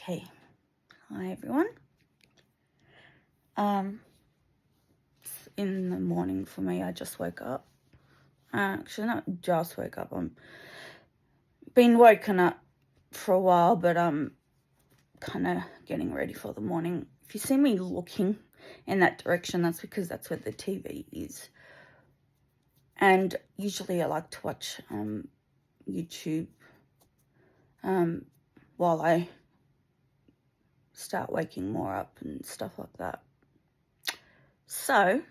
Okay. Hi everyone. It's in the morning for me. I just woke up. Actually, not just woke up. I'm been woken up for a while, but I'm kind of getting ready for the morning. If you see me looking in that direction, that's because that's where the TV is. And usually I like to watch YouTube while I start waking more up and stuff like that. So,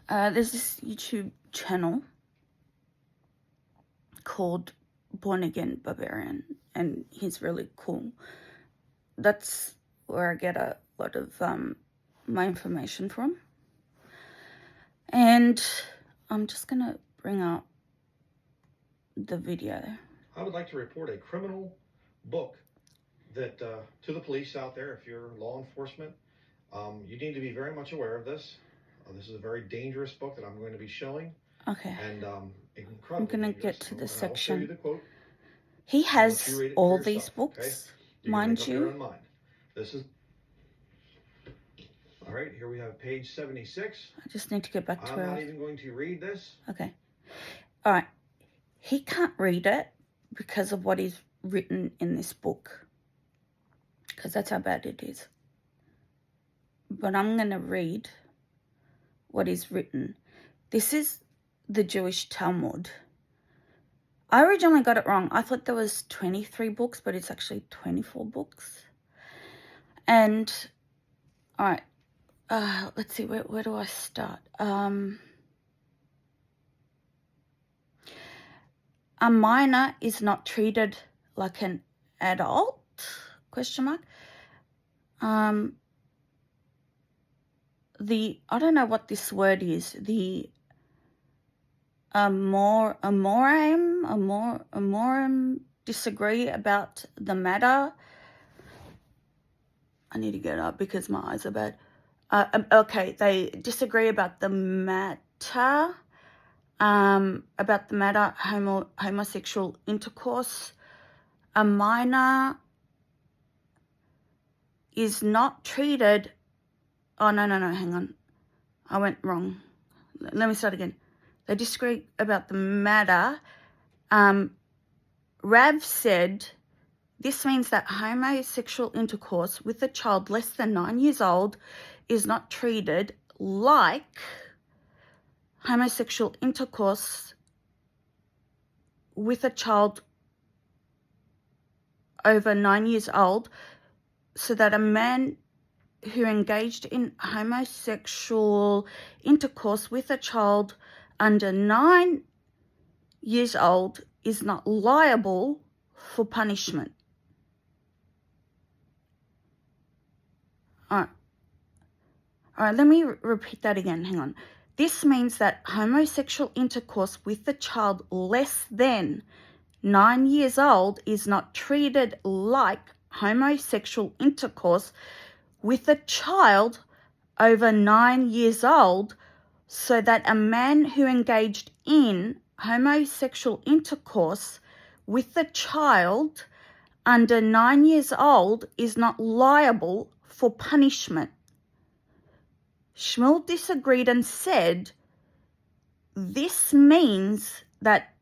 there's this YouTube channel called Born Again Barbarian, and he's really cool. That's where I get a lot of my information from. And I'm just going to bring up the video. I would like to report a criminal book that to the police out there. If you're law enforcement, you need to be very much aware of this. This is a very dangerous book that I'm going to be showing. Okay. And I'm going to get to the section. I'll show you the quote. He has all these books, okay? mind you. This is all right. Here we have page 76. I just need to get back to I'm not even going to read this. Okay. All right. He can't read it because of what is written in this book, because that's how bad it is. But I'm going to read what is written. This is the Jewish Talmud. I originally got it wrong. I thought there was 23 books, but it's actually 24 books. And, all right, let's see, where do I start? A minor is not treated like an adult, ? I don't know what this word is, the Amorim disagree about the matter. I need to get up because my eyes are bad. Okay, they disagree about the matter, homosexual intercourse. A minor is not treated. Oh, no, hang on. I went wrong. Let me start again. They disagree about the matter. Rav said, this means that homosexual intercourse with a child less than 9 years old is not treated like homosexual intercourse with a child over 9 years old, so that a man who engaged in homosexual intercourse with a child under 9 years old is not liable for punishment. All right, let me repeat that again. Hang on. This means that homosexual intercourse with a child less than 9 years old is not treated like homosexual intercourse with a child over 9 years old, so that a man who engaged in homosexual intercourse with a child under 9 years old is not liable for punishment. Shmuel disagreed and said, this means that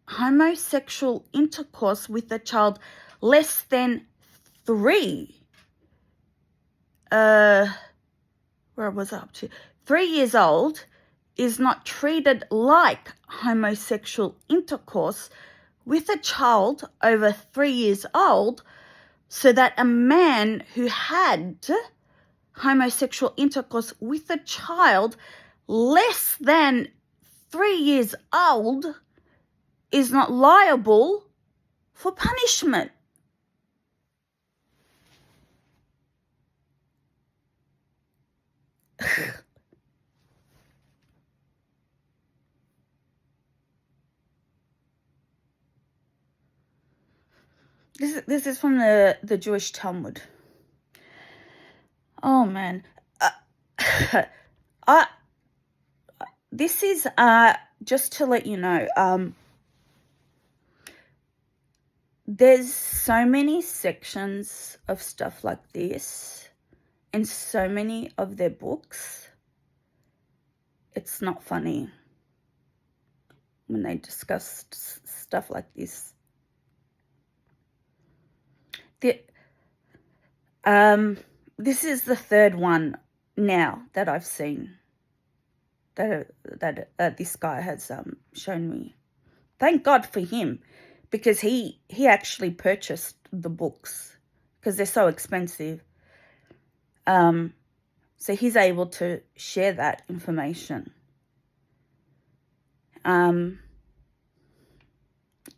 homosexual intercourse with a child less than 3 years old is not treated like homosexual intercourse with a child over 3 years old, so that a man who had homosexual intercourse with a child less than 3 years old is not liable for punishment. This is from the Jewish Talmud. Oh man, this is just to let you know. there's so many sections of stuff like this in so many of their books. It's not funny when they discuss stuff like this. This is the third one now that I've seen that this guy has shown me. Thank God for him, because he actually purchased the books because they're so expensive. So he's able to share that information.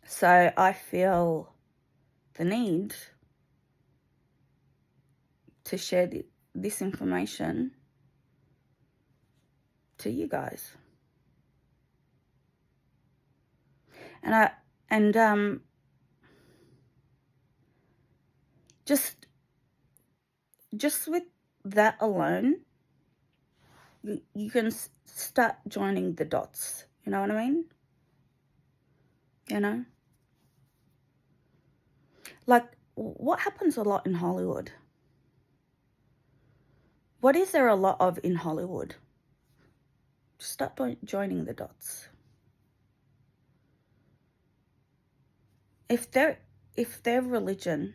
So I feel the need to share this information to you guys. And just with that alone, you can start joining the dots. You know what I mean? You know? Like, what happens a lot in Hollywood? What is there a lot of in Hollywood? Start joining the dots. If their religion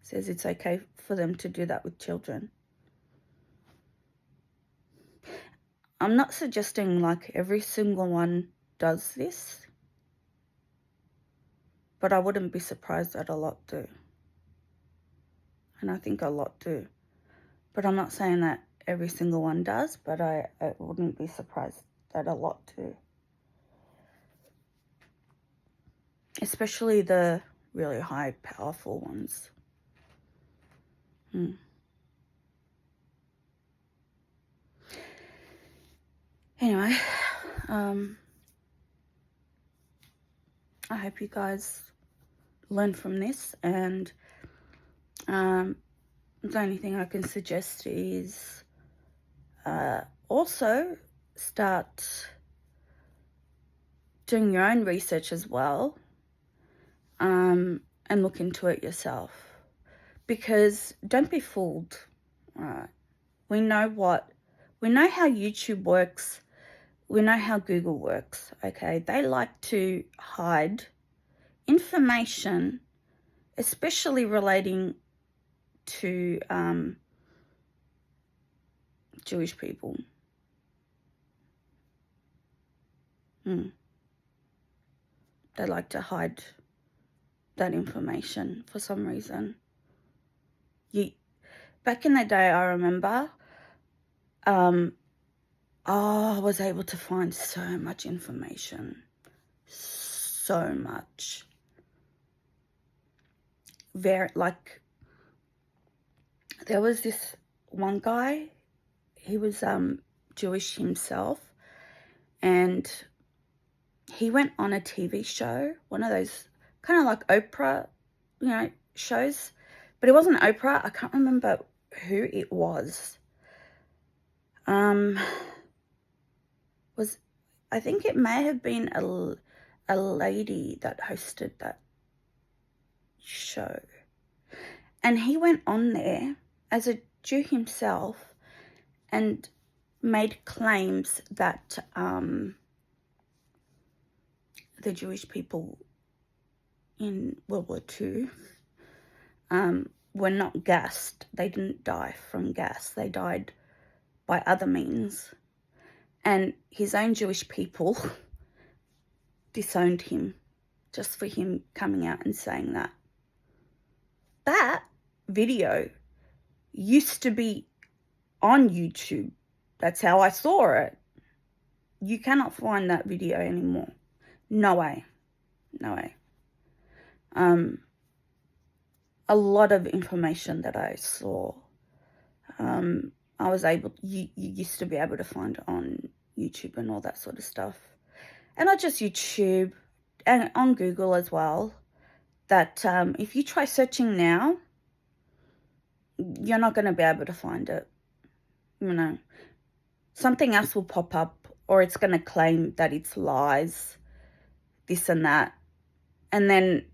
says it's okay for them to do that with children, I'm not suggesting like every single one does this, but I wouldn't be surprised that a lot do. And I think a lot do. But I'm not saying that every single one does, but I wouldn't be surprised that a lot do. Especially the really high, powerful ones. Anyway, I hope you guys learn from this, and the only thing I can suggest is also start doing your own research as well, and look into it yourself, because don't be fooled. We know how YouTube works. We know how Google works, okay? They like to hide information, especially relating to Jewish people. They like to hide that information for some reason. Back in the day, I remember, I was able to find so much information. So much. There was this one guy, he was Jewish himself, and he went on a TV show, one of those kind of like Oprah, shows, but it wasn't Oprah. I can't remember who it was. I think it may have been a lady that hosted that show. And he went on there as a Jew himself and made claims that the Jewish people in World War II were not gassed. They didn't die from gas. They died by other means. And his own Jewish people disowned him just for him coming out and saying that. That video used to be on YouTube. That's how I saw it. You cannot find that video anymore. No way. No way. A lot of information that I saw, I was able, you used to be able to find on YouTube and all that sort of stuff. And not just YouTube, and on Google as well, that if you try searching now, you're not going to be able to find it. Something else will pop up, or it's going to claim that it's lies, this and that. And then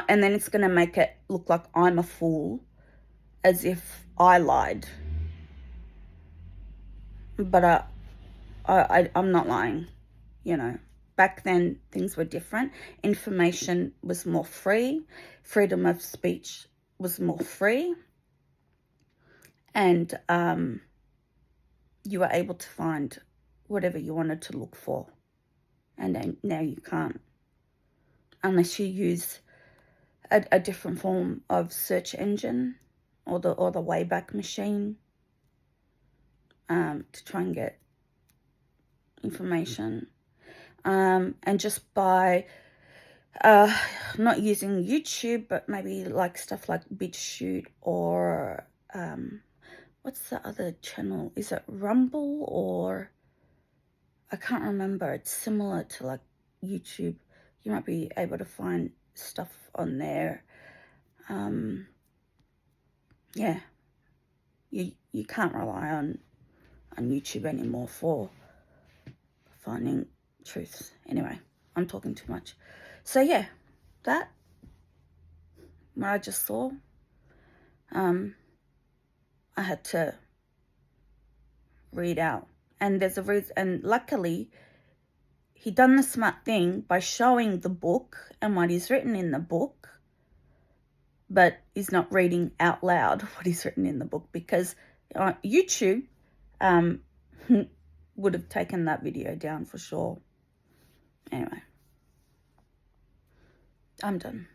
and then it's going to make it look like I'm a fool, as if I lied. But I'm not lying, you know. Back then, things were different. Information was more free. Freedom of speech was more free. And you were able to find whatever you wanted to look for. And now you can't. Unless you use a different form of search engine or the Wayback Machine to try and get information. And just by not using YouTube, but maybe like stuff like BitChute or what's the other channel? Is it Rumble or I can't remember. It's similar to like YouTube. You might be able to find stuff on there. Yeah, you can't rely on YouTube anymore for finding truths. Anyway, I'm talking too much. So yeah, that what I just saw, I had to read out, and there's a reason. And luckily, he done the smart thing by showing the book and what is written in the book, but he's not reading out loud what is written in the book, because YouTube would have taken that video down for sure. Anyway, I'm done.